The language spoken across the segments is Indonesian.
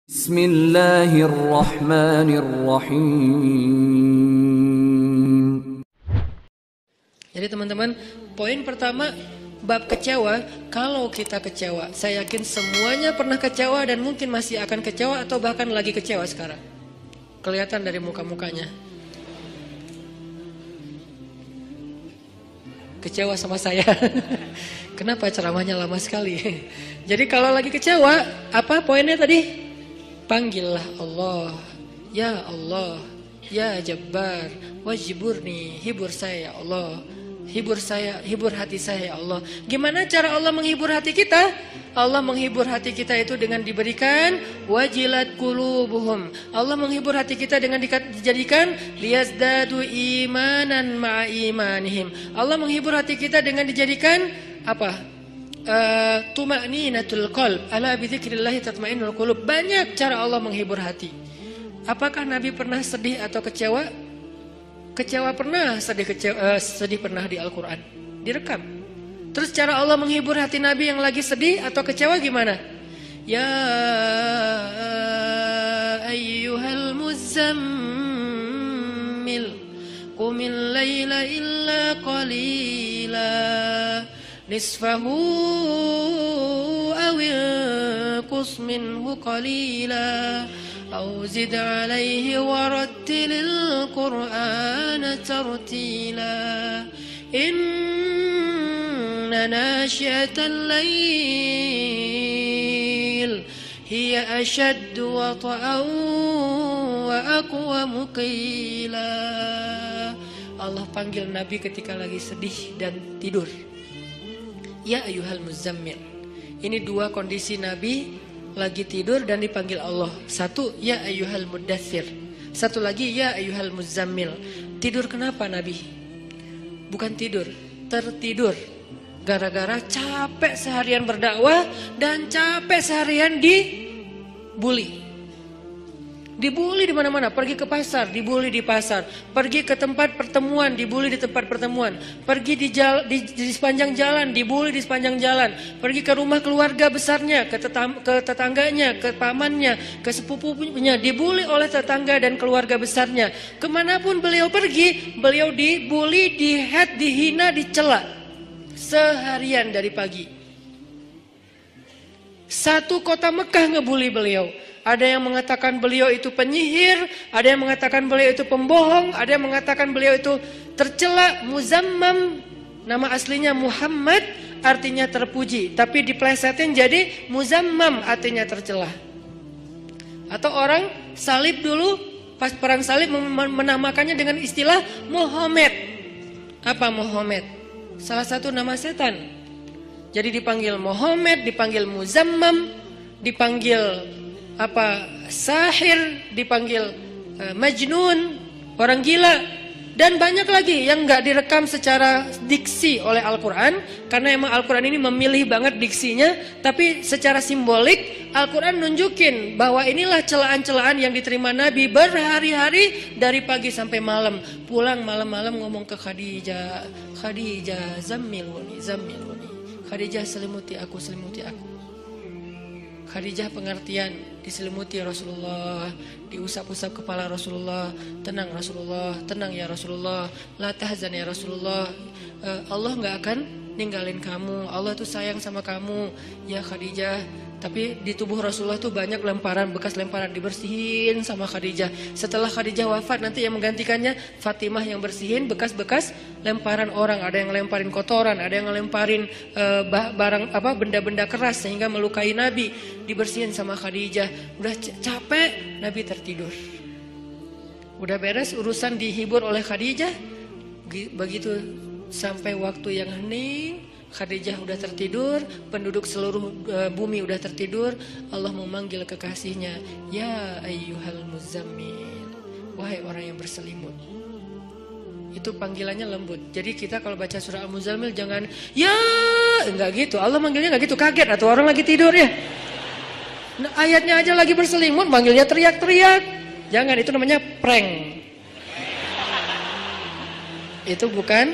Bismillahirrahmanirrahim. Jadi teman-teman, poin pertama bab kecewa. Kalau kita kecewa, saya yakin semuanya pernah kecewa dan mungkin masih akan kecewa atau bahkan lagi kecewa sekarang. Kelihatan dari muka-mukanya. Kecewa sama saya. Kenapa ceramahnya lama sekali? Jadi kalau lagi kecewa, apa poinnya tadi? Panggillah Allah. Ya Allah, ya Jabbar, wajiburni, hibur saya ya Allah. Hibur saya, hibur hati saya ya Allah. Gimana cara Allah menghibur hati kita? Allah menghibur hati kita itu dengan diberikan wajilat qulubuhum. Allah menghibur hati kita dengan dijadikan liyazdadu imanan ma'a imanihim. Allah menghibur hati kita dengan dijadikan apa? Tuma'ninatul qalb. Ala bidzikrillahi tatma'innul qulub. Banyak cara Allah menghibur hati. Apakah Nabi pernah sedih atau kecewa? Kecewa pernah, sedih pernah di Al-Quran, direkam. Terus cara Allah menghibur hati Nabi yang lagi sedih atau kecewa gimana? Ya ayyuhal muzammil qumil layla illa qalila nisfahu awil qus minhu qalila أو زد عليه ورتل القرآن ترتيلا إن ناشئة الليل هي أشد وطئا وأقوم قيلا. Allah panggil Nabi ketika lagi sedih dan tidur. Ya ayyuhal muzammil. Ini dua kondisi Nabi lagi tidur dan dipanggil Allah. Satu, ya ayyuhal muddathir. Satu lagi, ya ayyuhal muzammil. Tidur kenapa Nabi? Bukan tidur, tertidur. Gara-gara capek seharian berdakwah dan capek seharian dibully. Dibully di mana-mana, pergi ke pasar, dibully di pasar, pergi ke tempat pertemuan, dibully di tempat pertemuan, pergi di sepanjang jalan, dibully di sepanjang jalan, pergi ke rumah keluarga besarnya, ke tetangganya, ke pamannya, ke sepupunya, dibully oleh tetangga dan keluarga besarnya. Kemanapun beliau pergi, beliau dibully, dihina, dicela seharian dari pagi. Satu kota Mekah ngebully beliau. Ada yang mengatakan beliau itu penyihir, ada yang mengatakan beliau itu pembohong, ada yang mengatakan beliau itu tercela. Muzammam, nama aslinya Muhammad, artinya terpuji, tapi diplesetin jadi Muzammam, artinya tercela. Atau orang salib dulu, pas perang salib menamakannya dengan istilah Muhammad. Apa Muhammad? Salah satu nama setan. Jadi dipanggil Muhammad, dipanggil Muzammam, dipanggil sahir, dipanggil majnun, orang gila, dan banyak lagi yang nggak direkam secara diksi oleh Al-Quran, karena emang Al-Quran ini memilih banget diksinya. Tapi secara simbolik Al-Quran nunjukin bahwa inilah celaan-celaan yang diterima Nabi berhari-hari dari pagi sampai malam. Pulang malam-malam ngomong ke Khadijah, Khadijah zammiluni, Khadijah selimuti aku, selimuti aku. Khadijah pengertian, diselimuti Rasulullah, diusap-usap kepala Rasulullah. Tenang Rasulullah, tenang ya Rasulullah, la tahzan ya Rasulullah, Allah gak akan ninggalin kamu, Allah tuh sayang sama kamu ya Khadijah. Tapi di tubuh Rasulullah tuh banyak lemparan, bekas lemparan, dibersihin sama Khadijah. Setelah Khadijah wafat, nanti yang menggantikannya Fatimah yang bersihin bekas-bekas lemparan orang. Ada yang lemparin kotoran, ada yang lemparin barang benda-benda keras sehingga melukai Nabi, dibersihin sama Khadijah. Udah capek, Nabi tertidur. Udah beres urusan dihibur oleh Khadijah. Begitu sampai waktu yang hening, Khadijah udah tertidur, penduduk seluruh bumi udah tertidur. Allah memanggil kekasihnya, ya ayyuhal muzammil, wahai orang yang berselimut. Itu panggilannya lembut. Jadi kita kalau baca surah Al-Muzammil jangan ya, enggak gitu. Allah manggilnya enggak gitu, kaget atau orang lagi tidur ya. Nah, ayatnya aja lagi berselimut, manggilnya teriak-teriak. Jangan, itu namanya prank. Itu bukan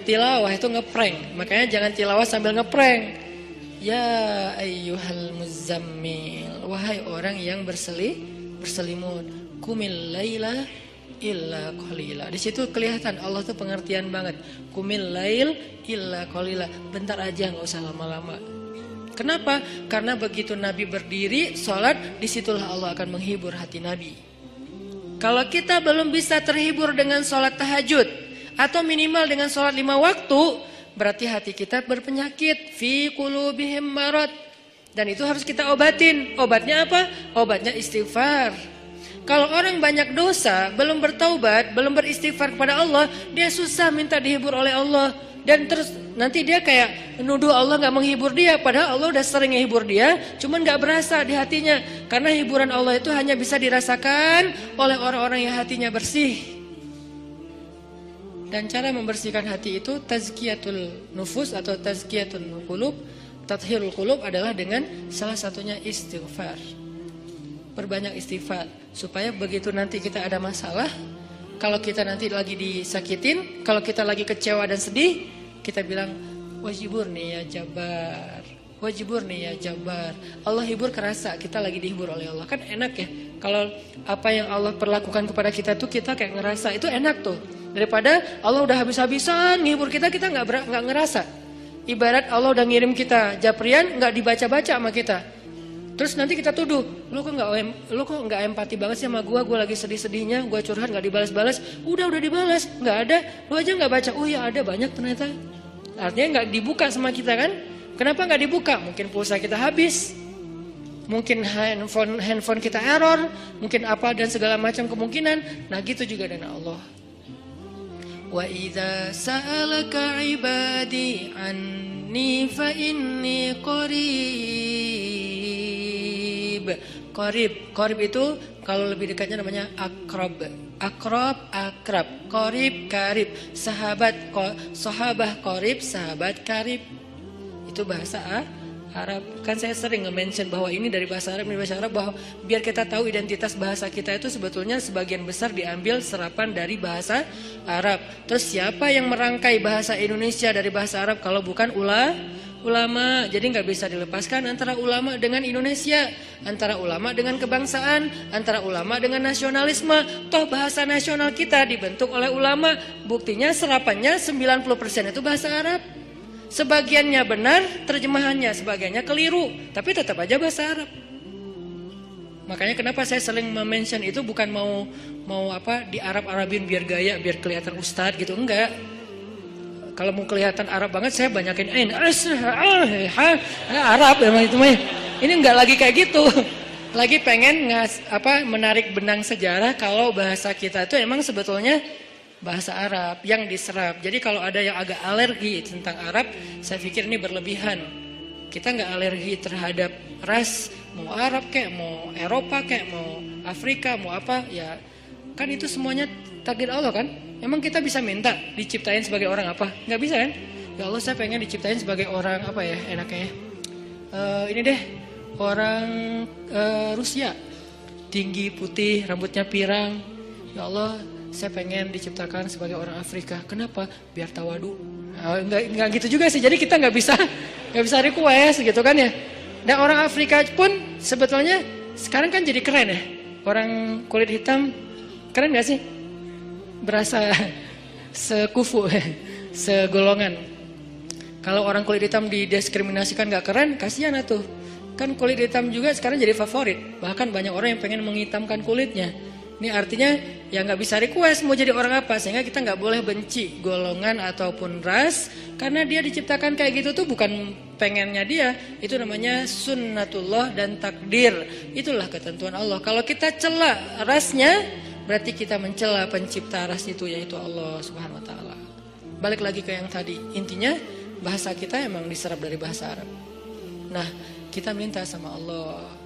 tilawah, itu ngeprank. Makanya jangan tilawah sambil ngeprank. Ya ayyuhal muzammil, wahai orang yang berselimut, qumil laila illa qalila. Di situ kelihatan Allah tuh pengertian banget. Qumil lail illa qalila. Bentar aja, nggak usah lama-lama. Kenapa? Karena begitu Nabi berdiri sholat, disitulah Allah akan menghibur hati Nabi. Kalau kita belum bisa terhibur dengan sholat tahajud atau minimal dengan sholat 5 waktu, berarti hati kita berpenyakit. Fi qulubihim marad. Dan itu harus kita obatin. Obatnya apa? Obatnya istighfar. Kalau orang banyak dosa, belum bertaubat, belum beristighfar kepada Allah, dia susah minta dihibur oleh Allah. Dan terus nanti dia kayak menuduh Allah gak menghibur dia. Padahal Allah udah sering menghibur dia, cuman gak berasa di hatinya. Karena hiburan Allah itu hanya bisa dirasakan oleh orang-orang yang hatinya bersih. Dan cara membersihkan hati itu tazkiyatul nufus atau tazkiyatul qulub, tathhirul qulub adalah dengan salah satunya istighfar. Perbanyak istighfar supaya begitu nanti kita ada masalah, kalau kita nanti lagi disakitin, kalau kita lagi kecewa dan sedih, kita bilang wajiburni ya Jabbar, wajiburni ya Jabbar. Allah hibur kerasa kita lagi dihibur oleh Allah. Kan enak ya kalau apa yang Allah perlakukan kepada kita tuh kita kayak ngerasa, itu enak tuh. Daripada Allah udah habis-habisan ngehibur kita nggak ngerasa. Ibarat Allah udah ngirim kita japrian, nggak dibaca-baca sama kita. Terus nanti kita tuduh, lu kok nggak empati banget sih sama gue lagi sedih-sedihnya, gue curhat nggak dibalas-balas, udah dibalas, nggak ada, lu aja nggak baca, oh ya ada banyak ternyata, artinya nggak dibuka sama kita kan? Kenapa nggak dibuka? Mungkin pulsa kita habis, mungkin handphone kita error, mungkin apa dan segala macam kemungkinan. Nah gitu juga dengan Allah. Wa idza sa'alaka ibadi anni fa inni qarib. Qarib itu kalau lebih dekatnya namanya akrab. Akrab. Qarib, karib. Sahabah qarib, sahabat karib. Itu bahasa Arab. Kan saya sering nge-mention bahwa ini dari bahasa Arab, bahwa biar kita tahu identitas bahasa kita itu sebetulnya sebagian besar diambil serapan dari bahasa Arab. Terus siapa yang merangkai bahasa Indonesia dari bahasa Arab kalau bukan ulama? Jadi nggak bisa dilepaskan antara ulama dengan Indonesia, antara ulama dengan kebangsaan, antara ulama dengan nasionalisme. Toh bahasa nasional kita dibentuk oleh ulama. Buktinya serapannya 90% itu bahasa Arab. Sebagiannya benar terjemahannya, sebagiannya keliru, tapi tetap aja bahasa Arab. Makanya kenapa saya sering mention itu bukan mau di Arab-Arabin biar gaya, biar kelihatan ustadz gitu, enggak. Kalau mau kelihatan Arab banget saya banyakin Arab emang itu mah. Ini enggak lagi kayak gitu. Lagi pengen menarik benang sejarah kalau bahasa kita itu emang sebetulnya bahasa Arab yang diserap. Jadi kalau ada yang agak alergi tentang Arab, saya pikir ini berlebihan. Kita nggak alergi terhadap ras, mau Arab kayak, mau Eropa kayak, mau Afrika, mau apa, ya kan itu semuanya takdir Allah kan. Emang kita bisa minta diciptain sebagai orang apa? Nggak bisa kan? Ya Allah saya pengen diciptain sebagai orang apa ya enaknya. Ini deh orang Rusia, tinggi, putih, rambutnya pirang. Ya Allah saya pengen diciptakan sebagai orang Afrika. Kenapa? Biar tawadu. Enggak gitu juga sih. Jadi kita nggak bisa request gitu kan ya. Dan orang Afrika pun sebetulnya sekarang kan jadi keren ya. Orang kulit hitam keren nggak sih? Berasa sekufu, segolongan. Kalau orang kulit hitam didiskriminasikan nggak keren, kasihan atuh. Kan kulit hitam juga sekarang jadi favorit. Bahkan banyak orang yang pengen menghitamkan kulitnya. Ini artinya ya nggak bisa request mau jadi orang apa, sehingga kita nggak boleh benci golongan ataupun ras karena dia diciptakan kayak gitu tuh bukan pengennya dia, itu namanya sunnatullah dan takdir, itulah ketentuan Allah. Kalau kita cela rasnya berarti kita mencela pencipta ras itu yaitu Allah Subhanahu Wa Taala. Balik lagi ke yang tadi, intinya bahasa kita emang diserap dari bahasa Arab. Nah kita minta sama Allah.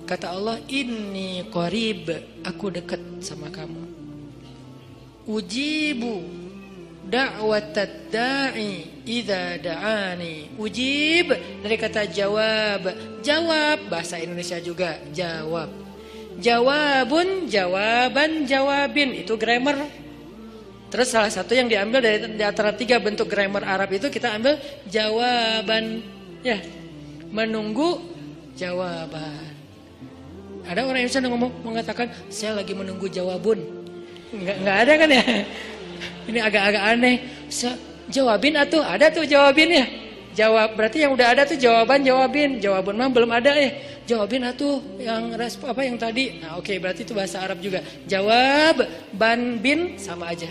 Kata Allah, inni qarib, aku dekat sama kamu. Ujibu da'watad da'i idza da'ani. Ujib dari kata jawab. Jawab bahasa Indonesia juga jawab. Jawabun, jawaban, jawabin, itu grammar. Terus salah satu yang diambil dari antara 3 bentuk grammar Arab itu kita ambil jawaban, ya, menunggu jawaban. Ada orang Indonesia yang mengatakan saya lagi menunggu jawabun. Enggak ada kan ya? Ini agak-agak aneh. Jawabin atuh, ada tuh jawabinnya. Jawab berarti yang udah ada tuh jawabin. Jawabun mah belum ada ya. Jawabin atuh yang yang tadi. Nah, oke, berarti itu bahasa Arab juga. Jawab, ban, bin sama aja.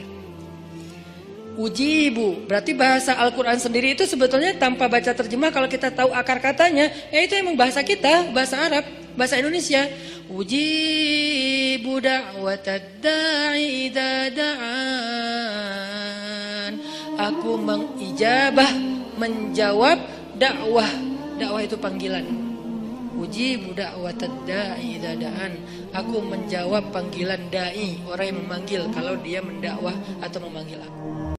Ujibu, berarti bahasa Al-Quran sendiri itu sebetulnya tanpa baca terjemah, kalau kita tahu akar katanya, itu emang bahasa kita, bahasa Arab, bahasa Indonesia. Ujibu da'watad da'i idza da'an. Aku mengijabah, menjawab dakwah. Dakwah itu panggilan. Ujibu da'watad da'i idza da'an. Aku menjawab panggilan dai, orang yang memanggil kalau dia mendakwah atau memanggil aku.